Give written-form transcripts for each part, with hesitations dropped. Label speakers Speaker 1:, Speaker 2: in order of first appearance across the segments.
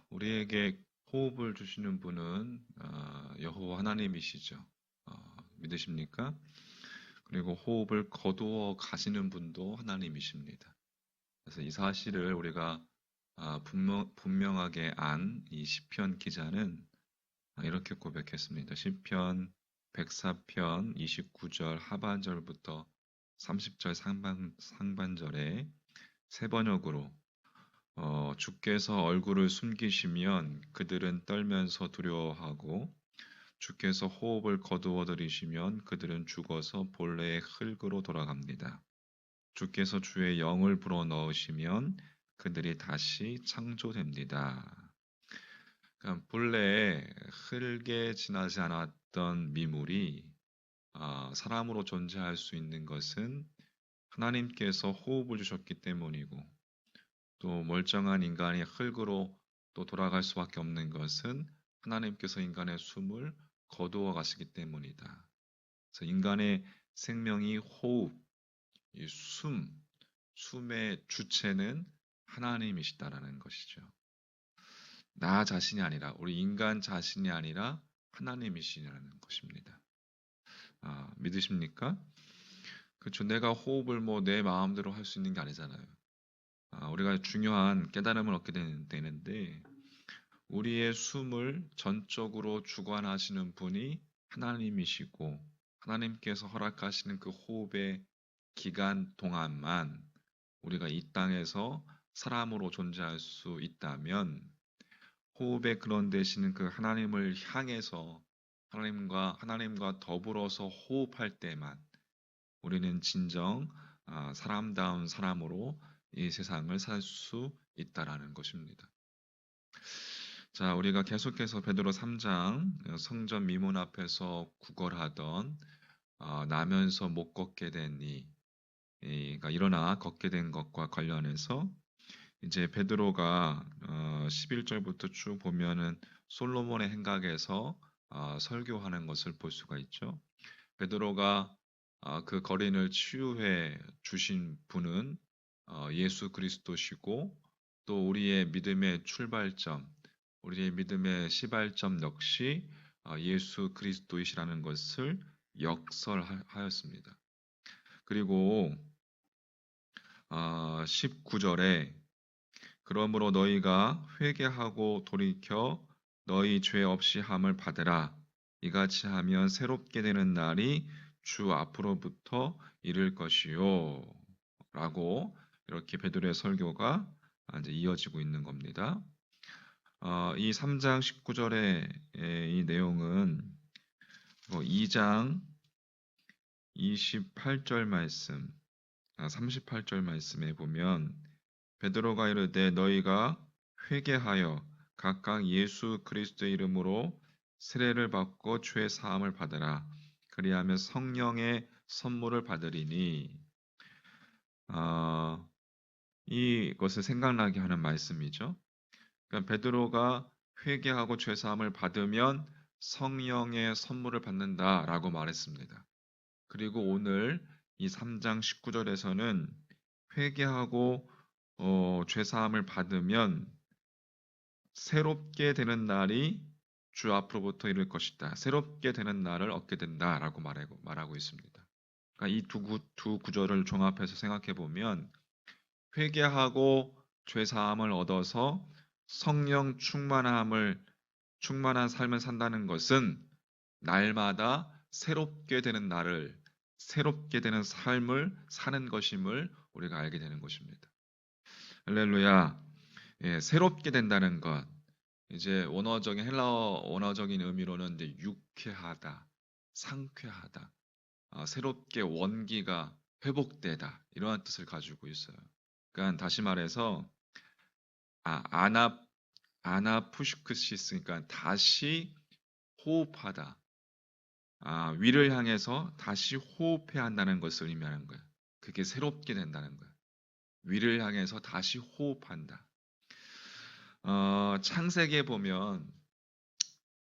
Speaker 1: 우리에게 호흡을 주시는 분은 여호와 하나님이시죠. 믿으십니까? 그리고 호흡을 거두어 가시는 분도 하나님이십니다. 그래서 이 사실을 우리가 분명하게 안 이 시편 기자는 이렇게 고백했습니다. 시편 104편 29절 하반절부터 30절 상반절에 세 번역으로 주께서 얼굴을 숨기시면 그들은 떨면서 두려워하고 주께서 호흡을 거두어 들이시면 그들은 죽어서 본래의 흙으로 돌아갑니다. 주께서 주의 영을 불어넣으시면 그들이 다시 창조됩니다. 그러니까 본래 흙에 지나지 않았던 미물이 사람으로 존재할 수 있는 것은 하나님께서 호흡을 주셨기 때문이고 또 멀쩡한 인간이 흙으로 또 돌아갈 수밖에 없는 것은 하나님께서 인간의 숨을 거두어 가시기 때문이다. 그래서 인간의 생명이 호흡, 이 숨의 주체는 하나님이시다라는 것이죠. 나 자신이 아니라 우리 인간 자신이 아니라 하나님이시라는 것입니다. 믿으십니까? 그렇죠. 내가 호흡을 뭐 내 마음대로 할 수 있는 게 아니잖아요. 우리가 중요한 깨달음을 얻게 되는데 우리의 숨을 전적으로 주관하시는 분이 하나님이시고 하나님께서 허락하시는 그 호흡의 기간 동안만 우리가 이 땅에서 사람으로 존재할 수 있다면 호흡의 그런 되시는 그 하나님을 향해서 하나님과 더불어서 호흡할 때만 우리는 진정 사람다운 사람으로 이 세상을 살 수 있다라는 것입니다. 자, 우리가 계속해서 베드로 3장 성전 미문 앞에서 구걸하던 나면서 못 걷게 된 그러니까 일어나 걷게 된 것과 관련해서 이제 베드로가 11절부터 쭉 보면은 솔로몬의 행각에서 설교하는 것을 볼 수가 있죠. 베드로가 그 거린을 치유해 주신 분은 예수 그리스도시고 또 우리의 믿음의 출발점, 우리의 믿음의 시발점 역시 예수 그리스도이시라는 것을 역설하였습니다. 그리고 19절에 그러므로 너희가 회개하고 돌이켜 너희 죄 없이 함을 받으라. 이같이 하면 새롭게 되는 날이 주 앞으로부터 이를 것이요. 라고 이렇게 베드로의 설교가 이제 이어지고 있는 겁니다. 이 3장 19절의 이 내용은 2장 28절 말씀, 38절 말씀에 보면 베드로가 이르되 너희가 회개하여 각각 예수 그리스도의 이름으로 세례를 받고 죄 사함을 받으라. 그리하면 성령의 선물을 받으리니 이것을 생각나게 하는 말씀이죠. 그러니까 베드로가 회개하고 죄 사함을 받으면 성령의 선물을 받는다라고 말했습니다. 그리고 오늘 이 3장 19절에서는 회개하고 죄 사함을 받으면 새롭게 되는 날이 주 앞으로부터 이를 것이다. 새롭게 되는 날을 얻게 된다라고 말하고 있습니다. 그러니까 이 두 구절을 종합해서 생각해 보면 회개하고 죄 사함을 얻어서 성령 충만한 삶을 산다는 것은 날마다 새롭게 되는 날을 새롭게 되는 삶을 사는 것임을 우리가 알게 되는 것입니다. 할렐루야. 예, 새롭게 된다는 것. 이제 헬라어 원어적인 의미로는 이제 유쾌하다, 상쾌하다, 새롭게 원기가 회복되다 이러한 뜻을 가지고 있어요. 그러니까 다시 말해서 아, 아나 아나푸시크시스 그러니까 다시 호흡하다. 위를 향해서 다시 호흡해야 한다는 것을 의미하는 거예요. 그게 새롭게 된다는 거예요. 위를 향해서 다시 호흡한다. 창세기에 보면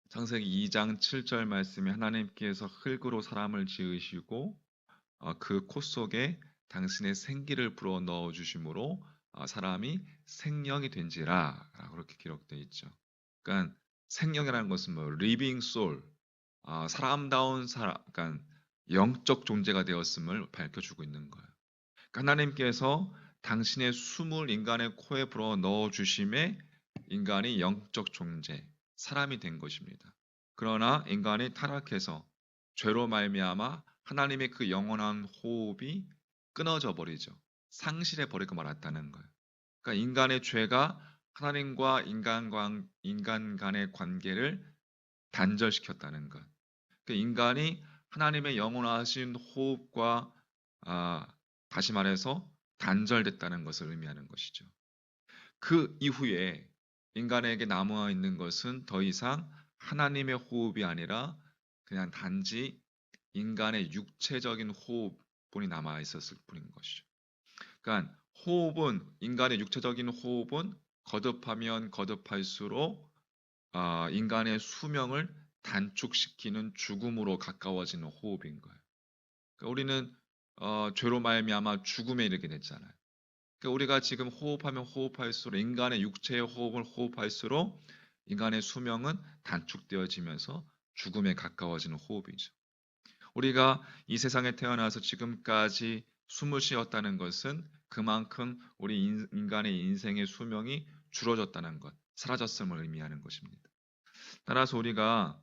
Speaker 1: 창세기 2장 7절 말씀에 하나님께서 흙으로 사람을 지으시고 그 코 속에 당신의 생기를 불어 넣어 주심으로 사람이 생명이 된지라 라고 그렇게 기록되어 있죠. 그러니까 생명이라는 것은 뭐 living soul, 사람다운 사람, 그러니까 영적 존재가 되었음을 밝혀주고 있는 거예요. 그러니까 하나님께서 당신의 숨을 인간의 코에 불어 넣어 주심에 인간이 영적 존재, 사람이 된 것입니다. 그러나 인간이 타락해서 죄로 말미암아 하나님의 그 영원한 호흡이 끊어져 버리죠. 상실해 버리고 말았다는 거예요. 그러니까 인간의 죄가 하나님과 인간 간의 관계를 단절시켰다는 것. 그러니까 인간이 하나님의 영원하신 호흡과 아, 다시 말해서 단절됐다는 것을 의미하는 것이죠. 그 이후에 인간에게 남아 있는 것은 더 이상 하나님의 호흡이 아니라 그냥 단지 인간의 육체적인 호흡뿐이 남아 있었을 뿐인 것이죠. 그러니까 호흡은 인간의 육체적인 호흡은 거듭하면 거듭할수록 인간의 수명을 단축시키는 죽음으로 가까워지는 호흡인 거예요. 그러니까 우리는 죄로 말미암아 죽음에 이르게 됐잖아요. 그러니까 우리가 지금 호흡하면 호흡할수록 인간의 육체의 호흡을 호흡할수록 인간의 수명은 단축되어지면서 죽음에 가까워지는 호흡이죠. 우리가 이 세상에 태어나서 지금까지 숨을 쉬었다는 것은 그만큼 우리 인간의 인생의 수명이 줄어졌다는 것, 사라졌음을 의미하는 것입니다. 따라서 우리가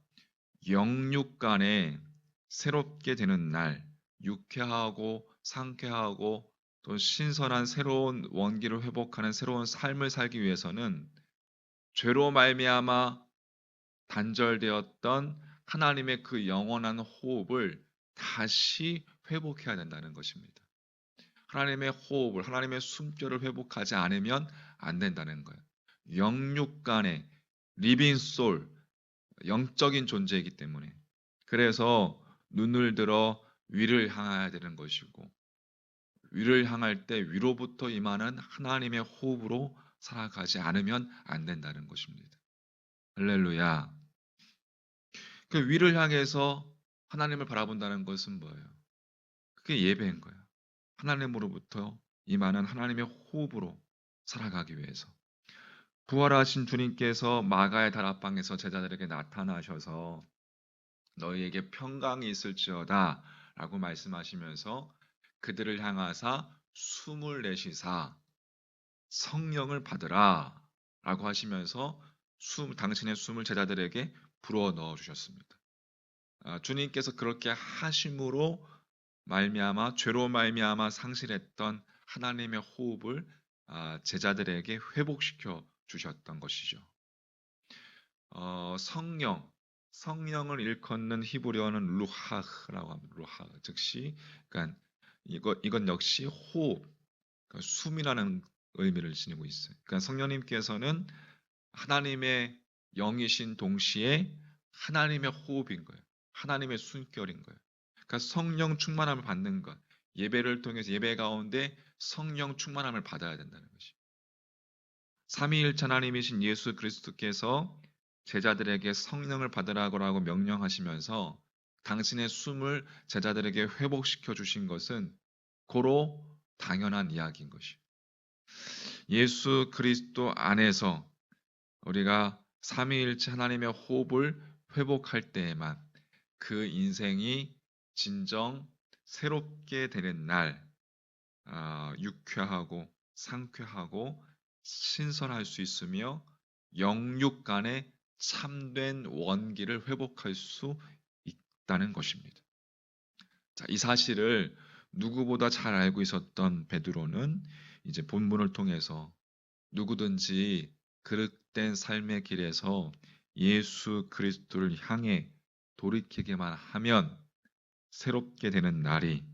Speaker 1: 영육 간에 새롭게 되는 날, 유쾌하고 상쾌하고 또 신선한 새로운 원기를 회복하는 새로운 삶을 살기 위해서는 죄로 말미암아 단절되었던 하나님의 그 영원한 호흡을 다시 회복해야 된다는 것입니다. 하나님의 호흡을, 하나님의 숨결을 회복하지 않으면 안 된다는 거예요. 영육 간의 리빙 소울, 영적인 존재이기 때문에. 그래서 눈을 들어 위를 향해야 되는 것이고, 위를 향할 때 위로부터 임하는 하나님의 호흡으로 살아가지 않으면 안 된다는 것입니다. 할렐루야. 그 위를 향해서 하나님을 바라본다는 것은 뭐예요? 그게 예배인 거예요. 하나님으로부터 임하는 하나님의 호흡으로 살아가기 위해서. 부활하신 주님께서 마가의 다락방에서 제자들에게 나타나셔서 너희에게 평강이 있을지어다 라고 말씀하시면서 그들을 향하사 숨을 내쉬사 성령을 받으라 라고 하시면서 당신의 숨을 제자들에게 불어 넣어 주셨습니다. 주님께서 그렇게 하심으로 말미암아 죄로 말미암아 상실했던 하나님의 호흡을 제자들에게 회복시켜 주셨던 것이죠. 성령을 일컫는 히브리어는 루하흐라고 합니다. 루하흐, 즉시 그러니까 이건 역시 호흡, 그러니까 숨이라는 의미를 지니고 있어요. 그러니까 성령님께서는 하나님의 영이신 동시에 하나님의 호흡인 거예요. 하나님의 숨결인 거예요. 그러니까 성령 충만함을 받는 것, 예배를 통해서 예배 가운데 성령 충만함을 받아야 된다는 것이. 삼위일체 하나님이신 예수 그리스도께서 제자들에게 성령을 받으라고 명령하시면서 당신의 숨을 제자들에게 회복시켜 주신 것은 고로 당연한 이야기인 것이에요. 예수 그리스도 안에서 우리가 삼위일체 하나님의 호흡을 회복할 때에만 그 인생이 진정 새롭게 되는 날, 유쾌하고 상쾌하고 신선할 수 있으며 영육 간의 참된 원기를 회복할 수 있다는 것입니다. 자, 이 사실을 누구보다 잘 알고 있었던 베드로는 이제 본문을 통해서 누구든지 그릇된 삶의 길에서 예수 그리스도를 향해 돌이키기만 하면 새롭게 되는 날이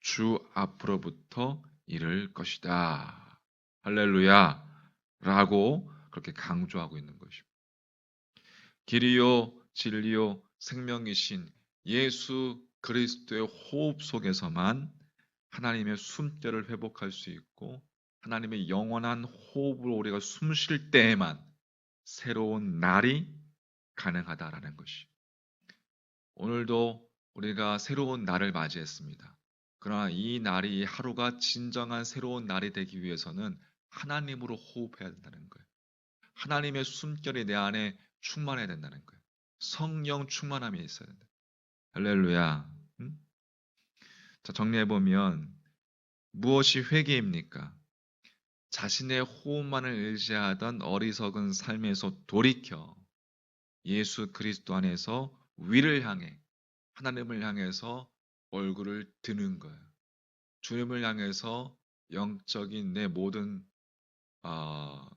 Speaker 1: 주 앞으로부터 이를 것이다. 할렐루야. 라고 그렇게 강조하고 있는 것입니다. 길이요, 진리요, 생명이신 예수 그리스도의 호흡 속에서만 하나님의 숨결을 회복할 수 있고 하나님의 영원한 호흡으로 우리가 숨 쉴 때에만 새로운 날이 가능하다라는 것이. 오늘도 우리가 새로운 날을 맞이했습니다. 그러나 이 날이 하루가 진정한 새로운 날이 되기 위해서는 하나님으로 호흡해야 된다는 거예요. 하나님의 숨결이 내 안에 충만해야 된다는 거예요. 성령 충만함이 있어야 된다. 할렐루야. 음? 자, 정리해보면 무엇이 회개입니까? 자신의 호흡만을 의지하던 어리석은 삶에서 돌이켜 예수 그리스도 안에서 위를 향해 하나님을 향해서 얼굴을 드는 거예요. 주님을 향해서 영적인 내 모든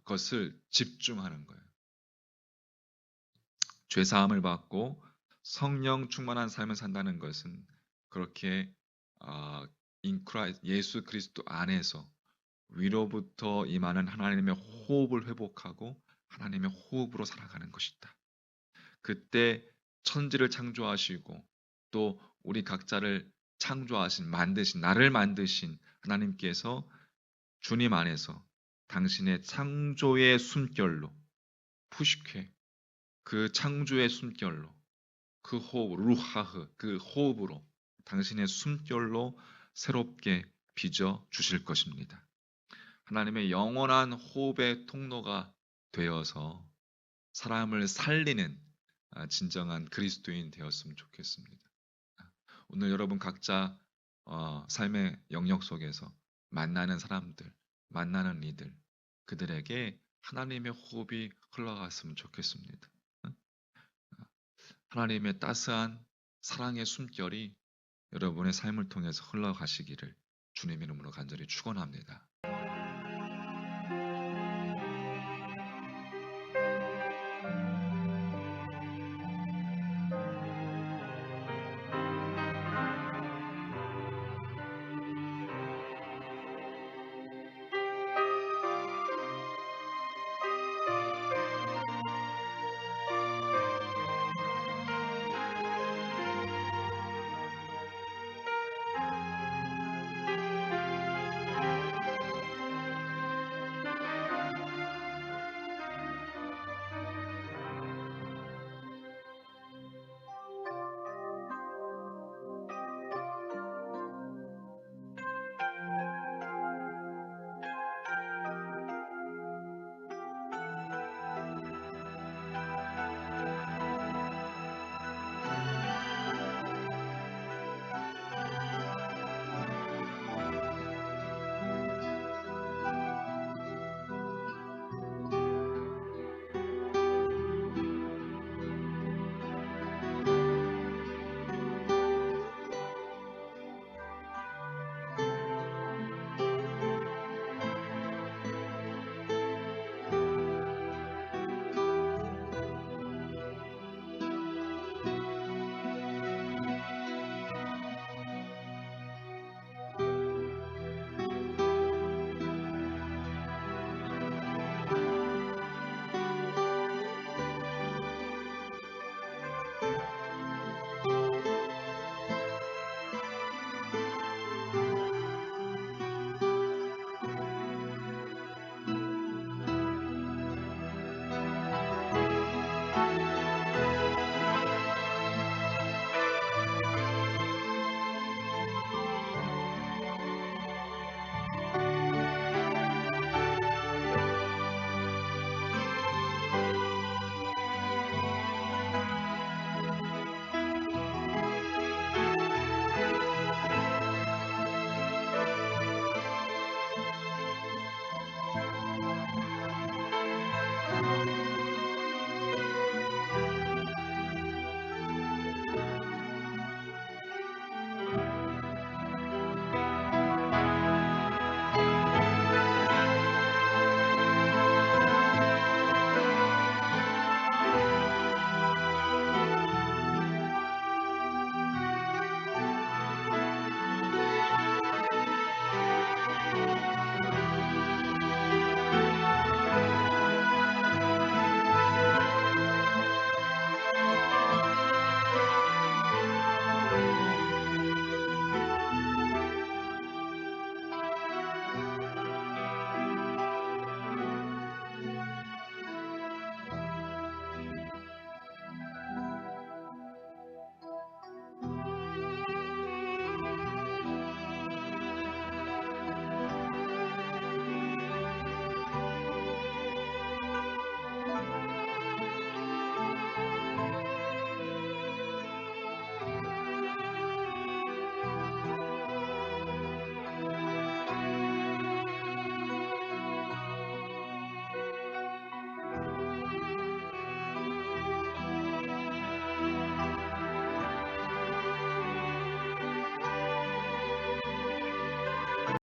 Speaker 1: 것을 집중하는 거예요. 죄 사함을 받고 성령 충만한 삶을 산다는 것은 그렇게 예수 그리스도 안에서 위로부터 임하는 하나님의 호흡을 회복하고 하나님의 호흡으로 살아가는 것이다. 그때 천지를 창조하시고 또 우리 각자를 창조하신 만드신 나를 만드신 하나님께서 주님 안에서 당신의 창조의 숨결로 푸시케 그 창조의 숨결로 그 호흡 루하흐 그 호흡으로 당신의 숨결로 새롭게 빚어 주실 것입니다. 하나님의 영원한 호흡의 통로가 되어서 사람을 살리는 진정한 그리스도인 되었으면 좋겠습니다. 오늘 여러분 각자 삶의 영역 속에서 만나는 사람들, 만나는 이들, 그들에게 하나님의 호흡이 흘러갔으면 좋겠습니다. 하나님의 따스한 사랑의 숨결이 여러분의 삶을 통해서 흘러가시기를 주님 이름으로 간절히 축원합니다.